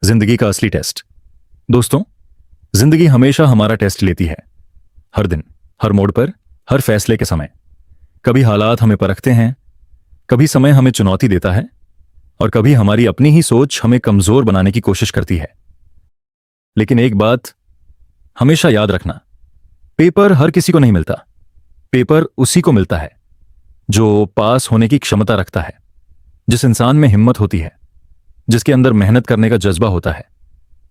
जिंदगी का असली टेस्ट। दोस्तों, जिंदगी हमेशा हमारा टेस्ट लेती है। हर दिन, हर मोड़ पर, हर फैसले के समय। कभी हालात हमें परखते हैं, कभी समय हमें चुनौती देता है, और कभी हमारी अपनी ही सोच हमें कमजोर बनाने की कोशिश करती है। लेकिन एक बात हमेशा याद रखना, पेपर हर किसी को नहीं मिलता। पेपर उसी को मिलता है जो पास होने की क्षमता रखता है, जिस इंसान में हिम्मत होती है, जिसके अंदर मेहनत करने का जज्बा होता है,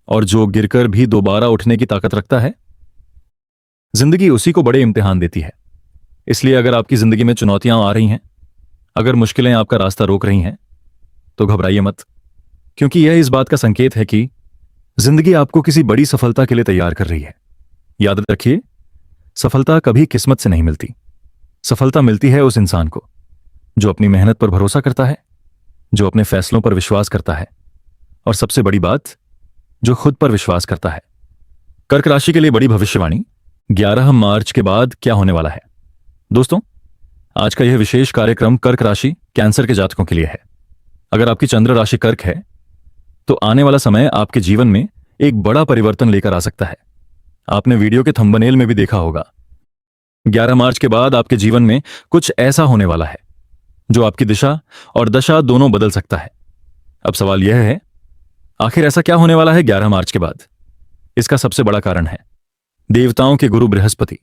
और जो गिरकर भी दोबारा उठने की ताकत रखता है। जिंदगी उसी को बड़े इम्तिहान देती है। इसलिए अगर आपकी जिंदगी में चुनौतियां आ रही हैं, अगर मुश्किलें आपका रास्ता रोक रही हैं, तो घबराइए मत, क्योंकि यह इस बात का संकेत है कि जिंदगी आपको किसी बड़ी सफलता के लिए तैयार कर रही है। याद रखिए, सफलता कभी किस्मत से नहीं मिलती। सफलता मिलती है उस इंसान को जो अपनी मेहनत पर भरोसा करता है, जो अपने फैसलों पर विश्वास करता है, और सबसे बड़ी बात, जो खुद पर विश्वास करता है। कर्क राशि के लिए बड़ी भविष्यवाणी। 11 मार्च के बाद क्या होने वाला है? दोस्तों, आज का यह विशेष कार्यक्रम कर्क राशि कैंसर के जातकों के लिए है। अगर आपकी चंद्र राशि कर्क है, तो आने वाला समय आपके जीवन में एक बड़ा परिवर्तन लेकर आ सकता है। आपने वीडियो के थंबनेल में भी देखा होगा। 11 मार्च के बाद आपके जीवन में कुछ ऐसा होने वाला है जो आपकी दिशा और दशा दोनों बदल सकता है। अब सवाल यह है, आखिर ऐसा क्या होने वाला है 11 मार्च के बाद? इसका सबसे बड़ा कारण है देवताओं के गुरु बृहस्पति।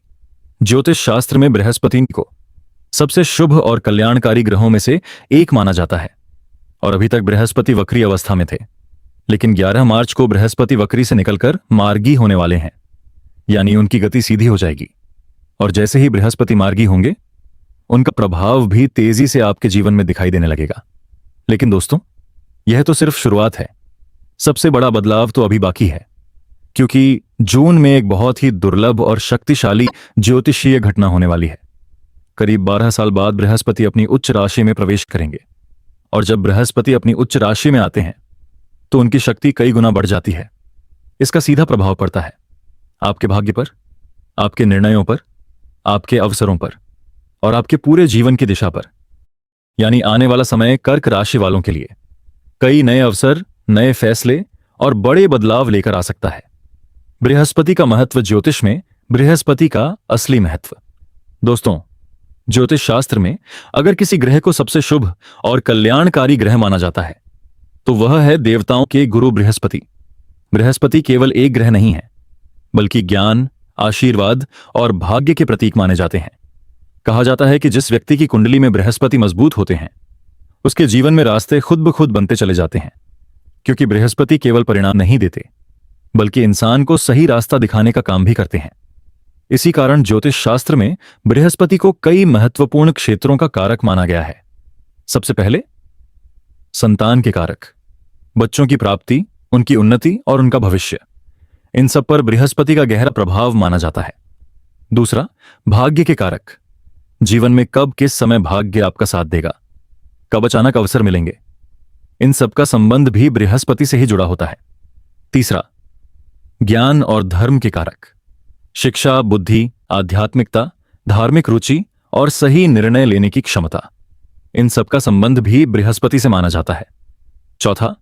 ज्योतिष शास्त्र में बृहस्पति को सबसे शुभ और कल्याणकारी ग्रहों में से एक माना जाता है, और अभी तक बृहस्पति वक्री अवस्था में थे। लेकिन 11 मार्च को बृहस्पति वक्री से निकलकर मार्गी होने वाले हैं, यानी उनकी गति सीधी हो जाएगी। और जैसे ही बृहस्पति मार्गी होंगे, उनका प्रभाव भी तेजी से आपके जीवन में दिखाई देने लगेगा। लेकिन दोस्तों, यह तो सिर्फ शुरुआत है। सबसे बड़ा बदलाव तो अभी बाकी है, क्योंकि जून में एक बहुत ही दुर्लभ और शक्तिशाली ज्योतिषीय घटना होने वाली है। करीब 12 साल बाद बृहस्पति अपनी उच्च राशि में प्रवेश करेंगे, और जब बृहस्पति अपनी उच्च राशि में आते हैं, तो उनकी शक्ति कई गुना बढ़ जाती है। इसका सीधा प्रभाव पड़ता है आपके भाग्य पर, आपके निर्णयों पर, आपके अवसरों पर, और आपके पूरे जीवन की दिशा पर। यानी आने वाला समय कर्क राशि वालों के लिए कई नए अवसर, नए फैसले और बड़े बदलाव लेकर आ सकता है। बृहस्पति का महत्व ज्योतिष में, बृहस्पति का असली महत्व। दोस्तों, ज्योतिष शास्त्र में अगर किसी ग्रह को सबसे शुभ और कल्याणकारी ग्रह माना जाता है, तो वह है देवताओं के गुरु बृहस्पति। बृहस्पति केवल एक ग्रह नहीं है, बल्कि ज्ञान, आशीर्वाद और भाग्य के प्रतीक माने जाते हैं। कहा जाता है कि जिस व्यक्ति की कुंडली में बृहस्पति मजबूत होते हैं, उसके जीवन में रास्ते खुद ब खुद बनते चले जाते हैं, क्योंकि बृहस्पति केवल परिणाम नहीं देते, बल्कि इंसान को सही रास्ता दिखाने का काम भी करते हैं। इसी कारण ज्योतिष शास्त्र में बृहस्पति को कई महत्वपूर्ण क्षेत्रों का कारक माना गया है। सबसे पहले, संतान के कारक, बच्चों की प्राप्ति, उनकी उन्नति और उनका भविष्य। इन सब पर बृहस्पति का गहरा प्रभाव माना जाता है। दूसरा, भाग्य के कारक, जीवन में कब किस समय भाग्य आपका साथ देगा, कब अचानक अवसर मिलेंगे, इन सब का संबंध भी बृहस्पति से ही जुड़ा होता है। तीसरा, ज्ञान और धर्म के कारक, शिक्षा, बुद्धि, आध्यात्मिकता, धार्मिक रुचि और सही निर्णय लेने की क्षमता। इन सब का संबंध भी बृहस्पति से माना जाता है। चौथा,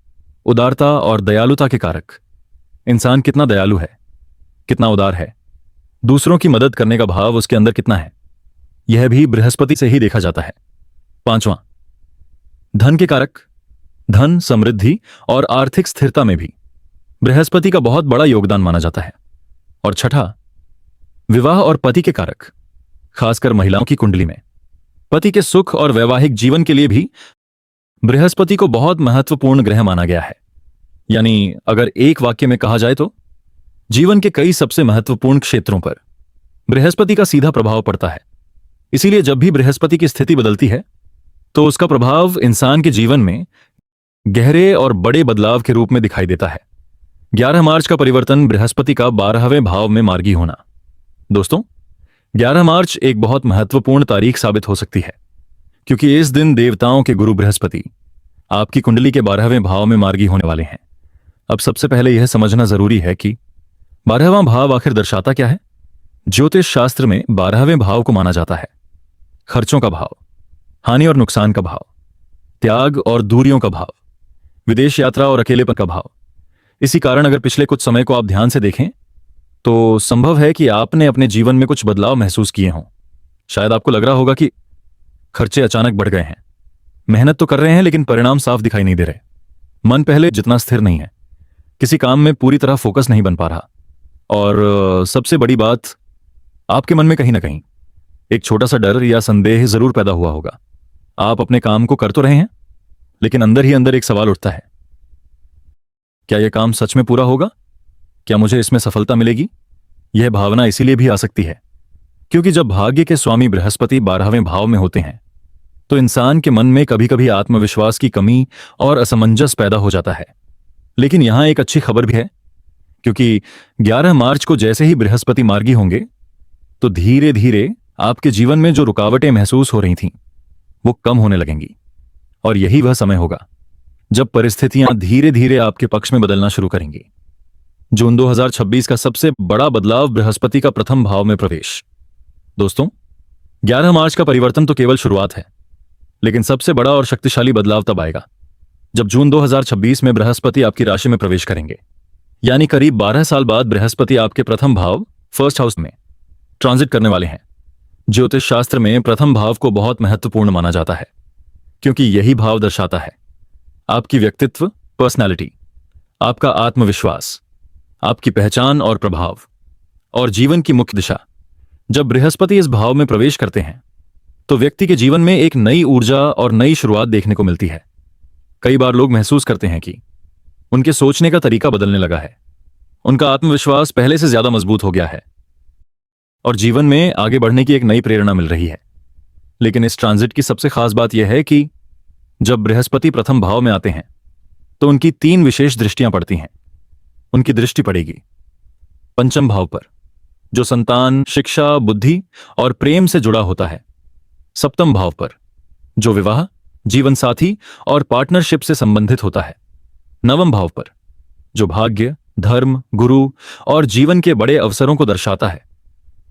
उदारता और दयालुता के कारक, इंसान कितना दयालु है, कितना उदार है, दूसरों की मदद करने का भाव उसके अंदर कितना है, यह भी बृहस्पति से ही देखा जाता है। पांचवां, धन के कारक, धन, समृद्धि और आर्थिक स्थिरता में भी बृहस्पति का बहुत बड़ा योगदान माना जाता है। और छठा, विवाह और पति के कारक, खासकर महिलाओं की कुंडली में पति के सुख और वैवाहिक जीवन के लिए भी बृहस्पति को बहुत महत्वपूर्ण ग्रह माना गया है। यानी अगर एक वाक्य में कहा जाए तो जीवन के कई सबसे महत्वपूर्ण क्षेत्रों पर बृहस्पति का सीधा प्रभाव पड़ता है। इसीलिए जब भी बृहस्पति की स्थिति बदलती है, तो उसका प्रभाव इंसान के जीवन में गहरे और बड़े बदलाव के रूप में दिखाई देता है। 11 मार्च का परिवर्तन, बृहस्पति का 12वें भाव में मार्गी होना। दोस्तों, 11 मार्च एक बहुत महत्वपूर्ण तारीख साबित हो सकती है, क्योंकि इस दिन देवताओं के गुरु बृहस्पति आपकी कुंडली के 12वें भाव में मार्गी होने वाले हैं। अब सबसे पहले यह समझना जरूरी है कि 12वां भाव आखिर दर्शाता क्या है। ज्योतिष शास्त्र में 12वें भाव को माना जाता है खर्चों का भाव, हानि और नुकसान का भाव, त्याग और दूरियों का भाव, विदेश यात्रा और अकेलेपन का भाव। इसी कारण अगर पिछले कुछ समय को आप ध्यान से देखें तो संभव है कि आपने अपने जीवन में कुछ बदलाव महसूस किए हों। शायद आपको लग रहा होगा कि खर्चे अचानक बढ़ गए हैं, मेहनत तो कर रहे हैं लेकिन परिणाम साफ दिखाई नहीं दे रहे, मन पहले जितना स्थिर नहीं है, किसी काम में पूरी तरह फोकस नहीं बन पा रहा, और सबसे बड़ी बात, आपके मन में कहीं ना कहीं एक छोटा सा डर या संदेह जरूर पैदा हुआ होगा। आप अपने काम को कर तो रहे हैं लेकिन अंदर ही अंदर एक सवाल उठता है, क्या यह काम सच में पूरा होगा? क्या मुझे इसमें सफलता मिलेगी? यह भावना इसीलिए भी आ सकती है क्योंकि जब भाग्य के स्वामी बृहस्पति 12वें भाव में होते हैं तो इंसान के मन में कभी कभी आत्मविश्वास की कमी और असमंजस पैदा हो जाता है। लेकिन यहां एक अच्छी खबर भी है, क्योंकि 11 मार्च को जैसे ही बृहस्पति मार्गी होंगे तो धीरे धीरे आपके जीवन में जो रुकावटें महसूस हो रही थीं वो कम होने लगेंगी, और यही वह समय होगा जब परिस्थितियां धीरे धीरे आपके पक्ष में बदलना शुरू करेंगी। जून 2026 का सबसे बड़ा बदलाव, बृहस्पति का प्रथम भाव में प्रवेश। दोस्तों, 11 मार्च का परिवर्तन तो केवल शुरुआत है, लेकिन सबसे बड़ा और शक्तिशाली बदलाव तब आएगा जब जून 2026 में बृहस्पति आपकी राशि में प्रवेश करेंगे। यानी करीब 12 साल बाद बृहस्पति आपके प्रथम भाव, फर्स्ट हाउस में ट्रांजिट करने वाले हैं। ज्योतिष शास्त्र में प्रथम भाव को बहुत महत्वपूर्ण माना जाता है क्योंकि यही भाव दर्शाता है आपकी व्यक्तित्व, पर्सनैलिटी, आपका आत्मविश्वास, आपकी पहचान और प्रभाव, और जीवन की मुख्य दिशा। जब बृहस्पति इस भाव में प्रवेश करते हैं तो व्यक्ति के जीवन में एक नई ऊर्जा और नई शुरुआत देखने को मिलती है। कई बार लोग महसूस करते हैं कि उनके सोचने का तरीका बदलने लगा है, उनका आत्मविश्वास पहले से ज्यादा मजबूत हो गया है और जीवन में आगे बढ़ने की एक नई प्रेरणा मिल रही है। लेकिन इस ट्रांजिट की सबसे खास बात यह है कि जब बृहस्पति प्रथम भाव में आते हैं तो उनकी 3 विशेष दृष्टियां पड़ती हैं। उनकी दृष्टि पड़ेगी पंचम भाव पर, जो संतान, शिक्षा, बुद्धि और प्रेम से जुड़ा होता है। सप्तम भाव पर, जो विवाह, जीवन साथी और पार्टनरशिप से संबंधित होता है। नवम भाव पर, जो भाग्य, धर्म, गुरु और जीवन के बड़े अवसरों को दर्शाता है।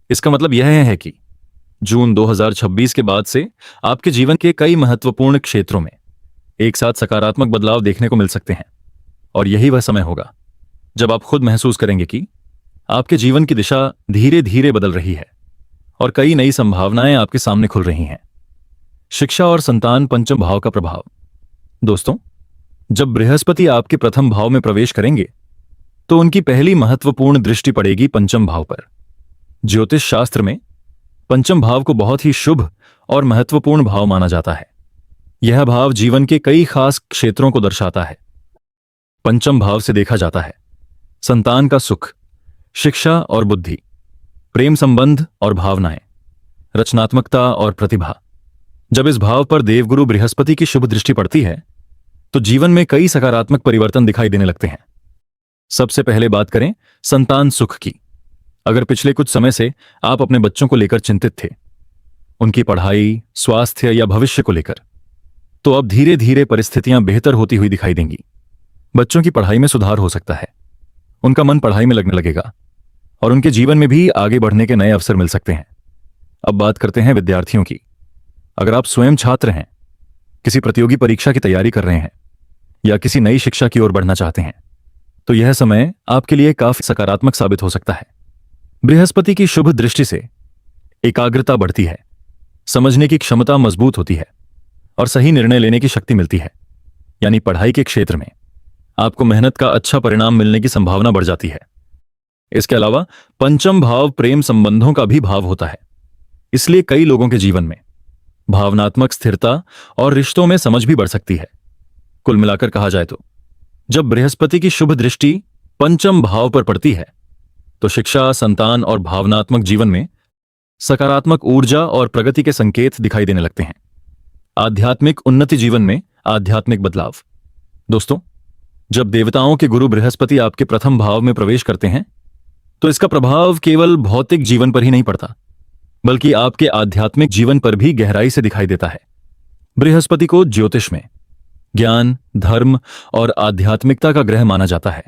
इसका मतलब यह है कि जून 2026 के बाद से आपके जीवन के कई महत्वपूर्ण क्षेत्रों में एक साथ सकारात्मक बदलाव देखने को मिल सकते हैं, और यही वह समय होगा जब आप खुद महसूस करेंगे कि आपके जीवन की दिशा धीरे धीरे बदल रही है और कई नई संभावनाएं आपके सामने खुल रही हैं। शिक्षा और संतान, पंचम भाव का प्रभाव। दोस्तों, जब बृहस्पति आपके प्रथम भाव में प्रवेश करेंगे तो उनकी पहली महत्वपूर्ण दृष्टि पड़ेगी पंचम भाव पर। ज्योतिष शास्त्र में पंचम भाव को बहुत ही शुभ और महत्वपूर्ण भाव माना जाता है। यह भाव जीवन के कई खास क्षेत्रों को दर्शाता है। पंचम भाव से देखा जाता है संतान का सुख, शिक्षा और बुद्धि, प्रेम संबंध और भावनाएं, रचनात्मकता और प्रतिभा। जब इस भाव पर देवगुरु बृहस्पति की शुभ दृष्टि पड़ती है तो जीवन में कई सकारात्मक परिवर्तन दिखाई देने लगते हैं। सबसे पहले बात करें संतान सुख की। अगर पिछले कुछ समय से आप अपने बच्चों को लेकर चिंतित थे, उनकी पढ़ाई, स्वास्थ्य या भविष्य को लेकर, तो अब धीरे धीरे परिस्थितियां बेहतर होती हुई दिखाई देंगी। बच्चों की पढ़ाई में सुधार हो सकता है, उनका मन पढ़ाई में लगने लगेगा और उनके जीवन में भी आगे बढ़ने के नए अवसर मिल सकते हैं। अब बात करते हैं विद्यार्थियों की। अगर आप स्वयं छात्र हैं, किसी प्रतियोगी परीक्षा की तैयारी कर रहे हैं या किसी नई शिक्षा की ओर बढ़ना चाहते हैं, तो यह समय आपके लिए काफी सकारात्मक साबित हो सकता है। बृहस्पति की शुभ दृष्टि से एकाग्रता बढ़ती है, समझने की क्षमता मजबूत होती है और सही निर्णय लेने की शक्ति मिलती है। यानी पढ़ाई के क्षेत्र में आपको मेहनत का अच्छा परिणाम मिलने की संभावना बढ़ जाती है। इसके अलावा पंचम भाव प्रेम संबंधों का भी भाव होता है, इसलिए कई लोगों के जीवन में भावनात्मक स्थिरता और रिश्तों में समझ भी बढ़ सकती है। कुल मिलाकर कहा जाए तो जब बृहस्पति की शुभ दृष्टि पंचम भाव पर पड़ती है तो शिक्षा, संतान और भावनात्मक जीवन में सकारात्मक ऊर्जा और प्रगति के संकेत दिखाई देने लगते हैं। आध्यात्मिक उन्नति, जीवन में आध्यात्मिक बदलाव। दोस्तों, जब देवताओं के गुरु बृहस्पति आपके प्रथम भाव में प्रवेश करते हैं तो इसका प्रभाव केवल भौतिक जीवन पर ही नहीं पड़ता, बल्कि आपके आध्यात्मिक जीवन पर भी गहराई से दिखाई देता है। बृहस्पति को ज्योतिष में ज्ञान, धर्म और आध्यात्मिकता का ग्रह माना जाता है।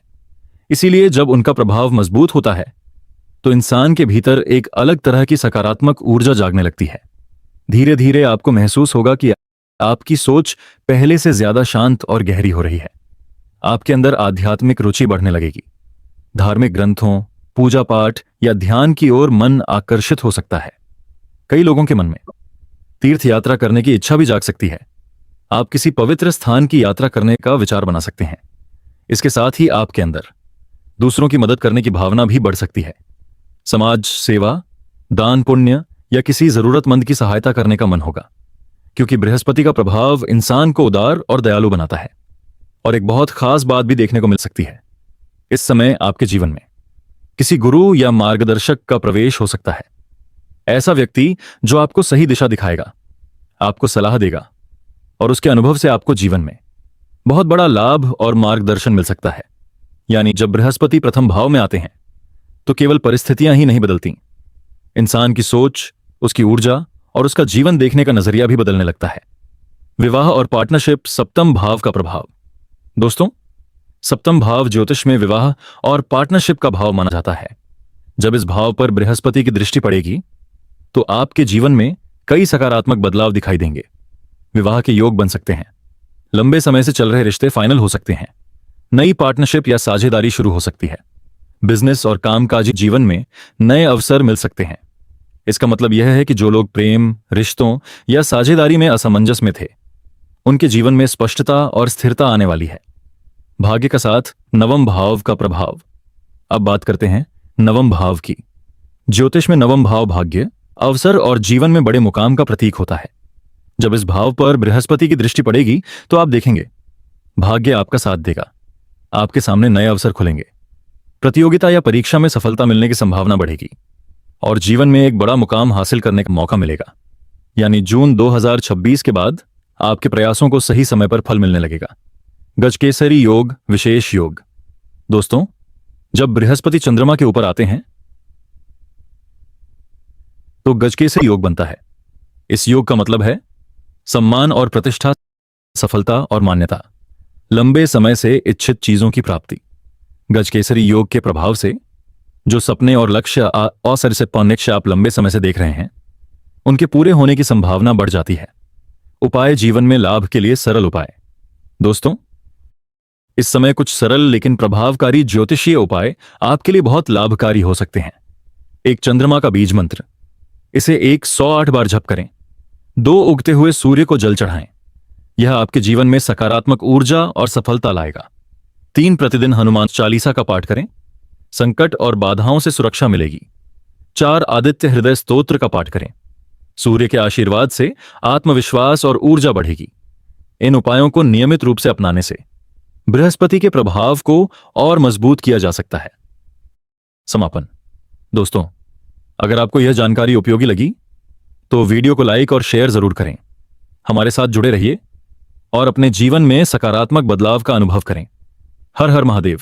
इसीलिए जब उनका प्रभाव मजबूत होता है तो इंसान के भीतर एक अलग तरह की सकारात्मक ऊर्जा जागने लगती है। धीरे धीरे आपको महसूस होगा कि आपकी सोच पहले से ज्यादा शांत और गहरी हो रही है। आपके अंदर आध्यात्मिक रुचि बढ़ने लगेगी। धार्मिक ग्रंथों, पूजा पाठ या ध्यान की ओर मन आकर्षित हो सकता है। कई लोगों के मन में तीर्थ यात्रा करने की इच्छा भी जाग सकती है। आप किसी पवित्र स्थान की यात्रा करने का विचार बना सकते हैं। इसके साथ ही आपके अंदर दूसरों की मदद करने की भावना भी बढ़ सकती है। समाज सेवा, दान पुण्य या किसी जरूरतमंद की सहायता करने का मन होगा, क्योंकि बृहस्पति का प्रभाव इंसान को उदार और दयालु बनाता है। और एक बहुत खास बात भी देखने को मिल सकती है। इस समय आपके जीवन में किसी गुरु या मार्गदर्शक का प्रवेश हो सकता है। ऐसा व्यक्ति जो आपको सही दिशा दिखाएगा, आपको सलाह देगा और उसके अनुभव से आपको जीवन में बहुत बड़ा लाभ और मार्गदर्शन मिल सकता है। यानी जब बृहस्पति प्रथम भाव में आते हैं तो केवल परिस्थितियां ही नहीं बदलती, इंसान की सोच, उसकी ऊर्जा और उसका जीवन देखने का नजरिया भी बदलने लगता है। विवाह और पार्टनरशिप, सप्तम भाव का प्रभाव। दोस्तों, सप्तम भाव ज्योतिष में विवाह और पार्टनरशिप का भाव माना जाता है। जब इस भाव पर बृहस्पति की दृष्टि पड़ेगी तो आपके जीवन में कई सकारात्मक बदलाव दिखाई देंगे। विवाह के योग बन सकते हैं, लंबे समय से चल रहे रिश्ते फाइनल हो सकते हैं, नई पार्टनरशिप या साझेदारी शुरू हो सकती है, बिजनेस और कामकाजी जीवन में नए अवसर मिल सकते हैं। इसका मतलब यह है कि जो लोग प्रेम, रिश्तों या साझेदारी में असमंजस में थे, उनके जीवन में स्पष्टता और स्थिरता आने वाली है। भाग्य का साथ नवम भाव का प्रभाव। अब बात करते हैं नवम भाव की। ज्योतिष में नवम भाव भाग्य, अवसर और जीवन में बड़े मुकाम का प्रतीक होता है। जब इस भाव पर बृहस्पति की दृष्टि पड़ेगी तो आप देखेंगे भाग्य आपका साथ देगा, आपके सामने नए अवसर खुलेंगे, प्रतियोगिता या परीक्षा में सफलता मिलने की संभावना बढ़ेगी और जीवन में एक बड़ा मुकाम हासिल करने का मौका मिलेगा। यानी जून 2026 के बाद आपके प्रयासों को सही समय पर फल मिलने लगेगा। गजकेसरी योग, विशेष योग। दोस्तों, जब बृहस्पति चंद्रमा के ऊपर आते हैं तो गजकेसरी योग बनता है। इस योग का मतलब है सम्मान और प्रतिष्ठा, सफलता और मान्यता, लंबे समय से इच्छित चीजों की प्राप्ति। गजकेसरी योग के प्रभाव से जो सपने और लक्ष्य असरिसित लक्ष्य आप लंबे समय से देख रहे हैं, उनके पूरे होने की संभावना बढ़ जाती है। उपाय, जीवन में लाभ के लिए सरल उपाय। दोस्तों, इस समय कुछ सरल लेकिन प्रभावकारी ज्योतिषीय उपाय आपके लिए बहुत लाभकारी हो सकते हैं। एक चंद्रमा का बीज मंत्र, इसे 108 बार जप करें। 2 उगते हुए सूर्य को जल चढ़ाएं, यह आपके जीवन में सकारात्मक ऊर्जा और सफलता लाएगा। 3 प्रतिदिन हनुमान चालीसा का पाठ करें, संकट और बाधाओं से सुरक्षा मिलेगी। 4 आदित्य हृदय स्तोत्र का पाठ करें, सूर्य के आशीर्वाद से आत्मविश्वास और ऊर्जा बढ़ेगी। इन उपायों को नियमित रूप से अपनाने से बृहस्पति के प्रभाव को और मजबूत किया जा सकता है। समापन। दोस्तों, अगर आपको यह जानकारी उपयोगी लगी तो वीडियो को लाइक और शेयर जरूर करें। हमारे साथ जुड़े रहिए और अपने जीवन में सकारात्मक बदलाव का अनुभव करें। हर हर महादेव।